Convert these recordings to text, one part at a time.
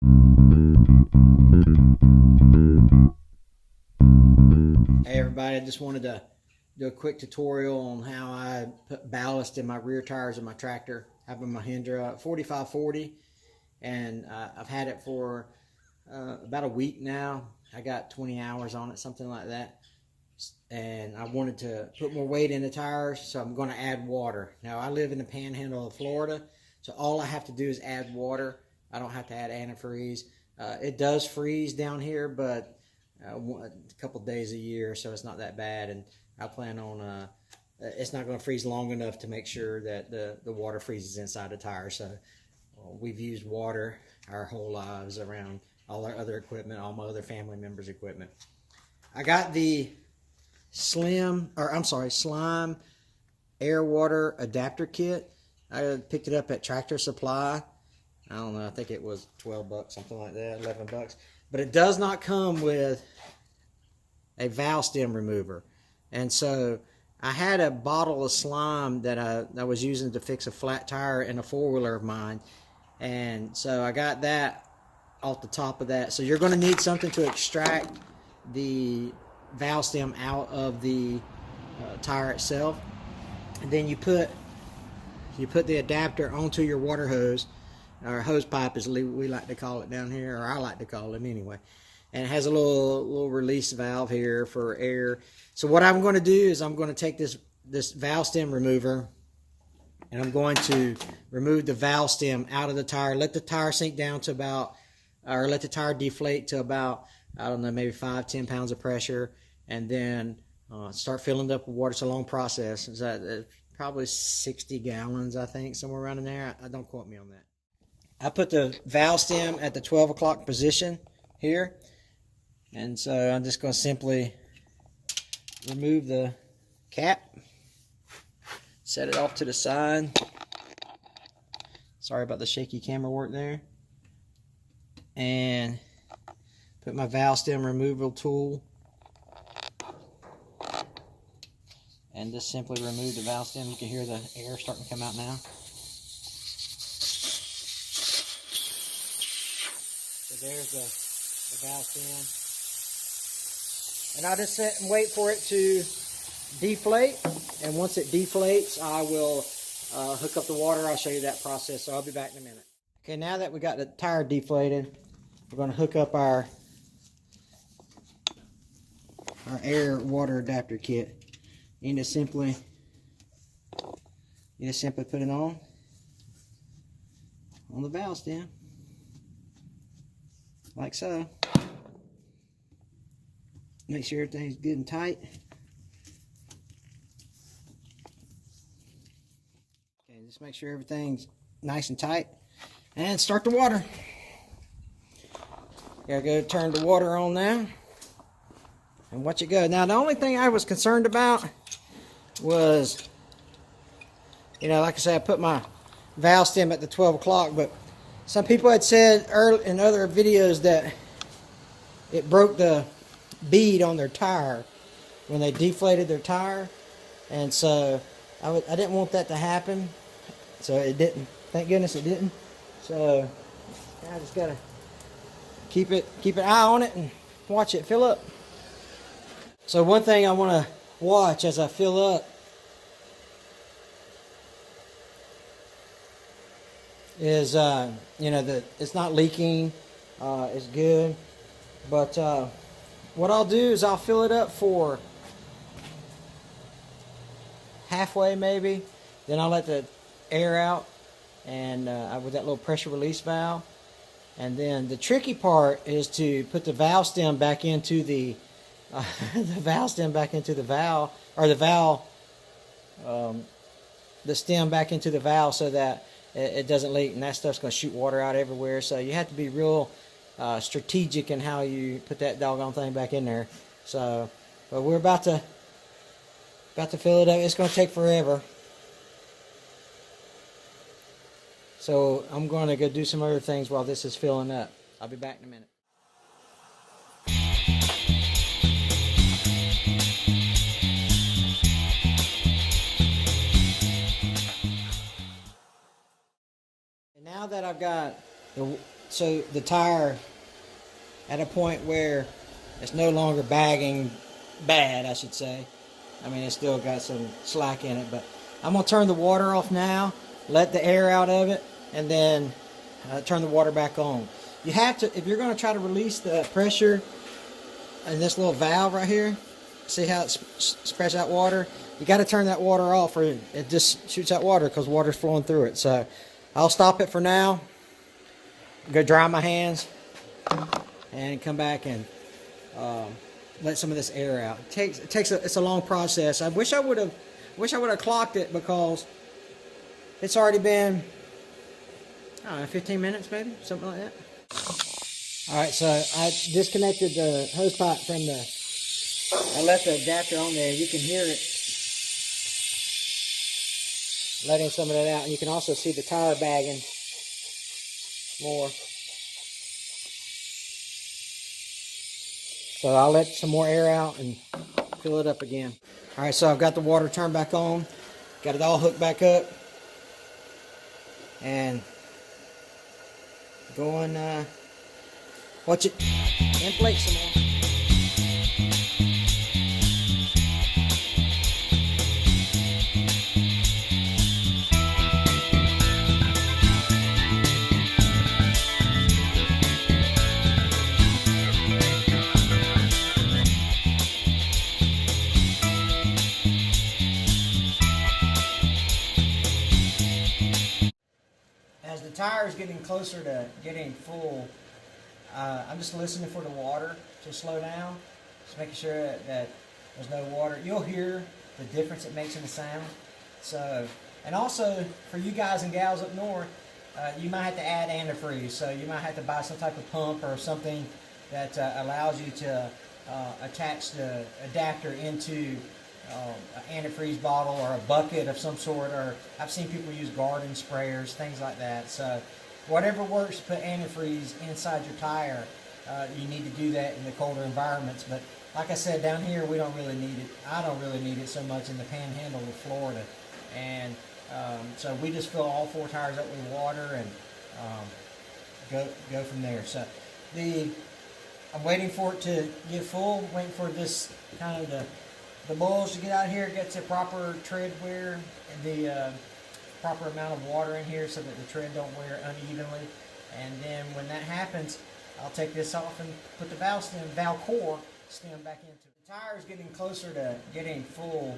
Hey everybody, I just wanted to do a quick tutorial on how I put ballast in my rear tires of my tractor. I have a Mahindra 4540 and I've had it for about a week now. I got 20 hours on it, something like that. And I wanted to put more weight in the tires, so I'm going to add water. Now I live in the panhandle of Florida, so all I have to do is add water. I don't have to add antifreeze. It does freeze down here, but a couple days a year, so it's not that bad. And I plan on it's not going to freeze long enough to make sure that the water freezes inside the tire. So we've used water our whole lives around all our other equipment, all my other family members' equipment. I got the slime air water adapter kit. I picked it up at Tractor Supply. I don't know, I think it was 12 bucks, something like that, 11 bucks. But it does not come with a valve stem remover. And so I had a bottle of slime that I was using to fix a flat tire in a four-wheeler of mine. And so I got that off the top of that. So you're going to need something to extract the valve stem out of the tire itself. And then you put the adapter onto your water hose, or hose pipe as we like to call it down here, or I like to call it anyway. And it has a little release valve here for air. So what I'm going to do is I'm going to take this valve stem remover, and I'm going to remove the valve stem out of the tire. Let the tire sink down to about, or let the tire deflate to about, I don't know, maybe 5-10 pounds of pressure, and then start filling it up with water. It's a long process. It's probably 60 gallons, I think, somewhere around in there. I don't quote me on that. I put the valve stem at the 12 o'clock position here, and so I'm just going to simply remove the cap, set it off to the side. Sorry about the shaky camera work there. And put my valve stem removal tool and just simply remove the valve stem. You can hear the air starting to come out now. So there's the valve stem. And I'll just sit and wait for it to deflate. And once it deflates, I will hook up the water. I'll show you that process. So I'll be back in a minute. Okay, now that we got the tire deflated, we're going to hook up our air water adapter kit. You just simply put it on the valve stem, like so. Make sure everything's good and tight. Okay, just make sure everything's nice and tight, and start the water. Gotta go turn the water on now and watch it go. Now the only thing I was concerned about was, like I said, I put my valve stem at the 12 o'clock, but some people had said early in other videos that it broke the bead on their tire when they deflated their tire, and so I didn't want that to happen, so it didn't. Thank goodness it didn't. So I just gotta keep an eye on it and watch it fill up. So one thing I want to watch as I fill up is it's not leaking, it's good, but what I'll do is I'll fill it up for halfway maybe, then I'll let the air out and with that little pressure release valve. And then the tricky part is to put the valve stem back into the valve, or the stem back into the valve, so that it doesn't leak, and that stuff's going to shoot water out everywhere. So you have to be real strategic in how you put that doggone thing back in there. So, but we're about to fill it up. It's going to take forever. So I'm going to go do some other things while this is filling up. I'll be back in a minute. And now that I've got so the tire at a point where it's no longer bagging bad, I should say. I mean, it's still got some slack in it, but I'm going to turn the water off now, let the air out of it, and then turn the water back on. You have to, if you're going to try to release the pressure in this little valve right here, see how it spreads out water? You got to turn that water off or it just shoots out water because water's flowing through it. So I'll stop it for now, go dry my hands, and come back and let some of this air out. It's a long process. I wish I would have clocked it because it's already been, I don't know, 15 minutes maybe, something like that. All right, so I disconnected the hose pipe from I left the adapter on there. You can hear it letting some of that out, and you can also see the tire bagging more. So I'll let some more air out and fill it up again. All right, so I've got the water turned back on, got it all hooked back up, and going, watch it inflate some more. As the tire is getting closer to getting full, I'm just listening for the water to slow down, just making sure that there's no water. You'll hear the difference it makes in the sound. So, and also for you guys and gals up north, you might have to add antifreeze. So you might have to buy some type of pump or something that allows you to attach the adapter into an antifreeze bottle or a bucket of some sort, or I've seen people use garden sprayers, things like that. So whatever works to put antifreeze inside your tire, you need to do that in the colder environments. But like I said, down here we don't really need it. I don't really need it so much in the panhandle of Florida. And so we just fill all 4 tires up with water and go from there. So I'm waiting for it to get full, waiting for this kind of the bowls to get out here, get the proper tread wear and the proper amount of water in here so that the tread don't wear unevenly. And then when that happens, I'll take this off and put the valve core stem back into it. The tire is getting closer to getting full.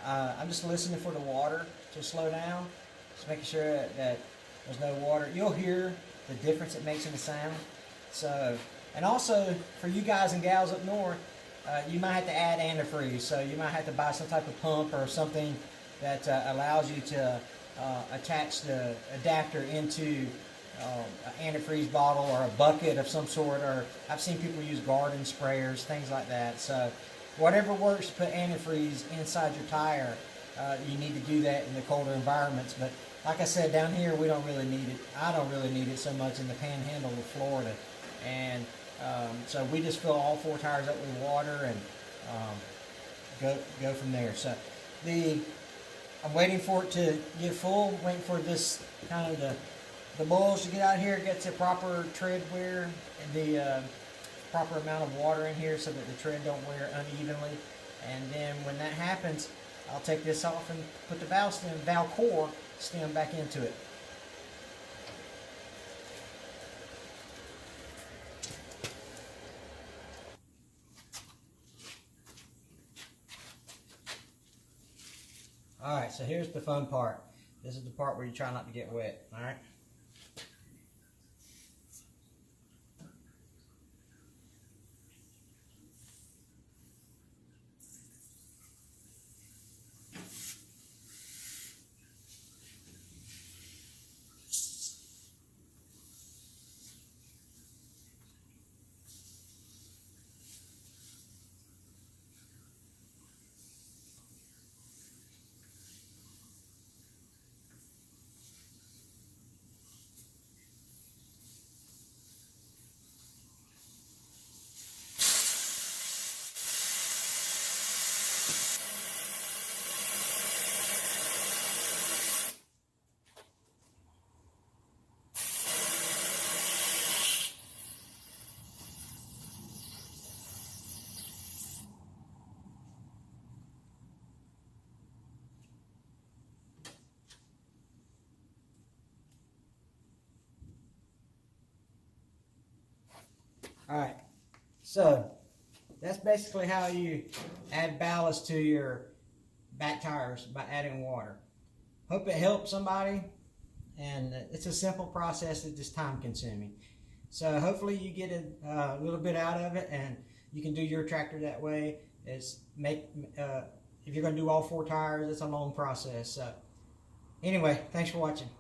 I'm just listening for the water to slow down, just making sure that there's no water. You'll hear the difference it makes in the sound. So, and also for you guys and gals up north, you might have to add antifreeze. So you might have to buy some type of pump or something that allows you to attach the adapter into an antifreeze bottle or a bucket of some sort, or I've seen people use garden sprayers, things like that. So whatever works to put antifreeze inside your tire, you need to do that in the colder environments. But like I said, down here we don't really need it. I don't really need it so much in the panhandle of Florida. And so we just fill all 4 tires up with water and go from there. So I'm waiting for it to get full, waiting for this kind of the bowls to get out here, get the proper tread wear and the proper amount of water in here so that the tread don't wear unevenly. And then when that happens, I'll take this off and put the valve core stem back into it. Alright, so here's the fun part. This is the part where you try not to get wet, alright? All right, so that's basically how you add ballast to your back tires, by adding water. Hope it helps somebody, and it's a simple process. It's just time consuming. So hopefully you get a little bit out of it, and you can do your tractor that way. If you're going to do all 4 tires, it's a long process. So anyway, thanks for watching.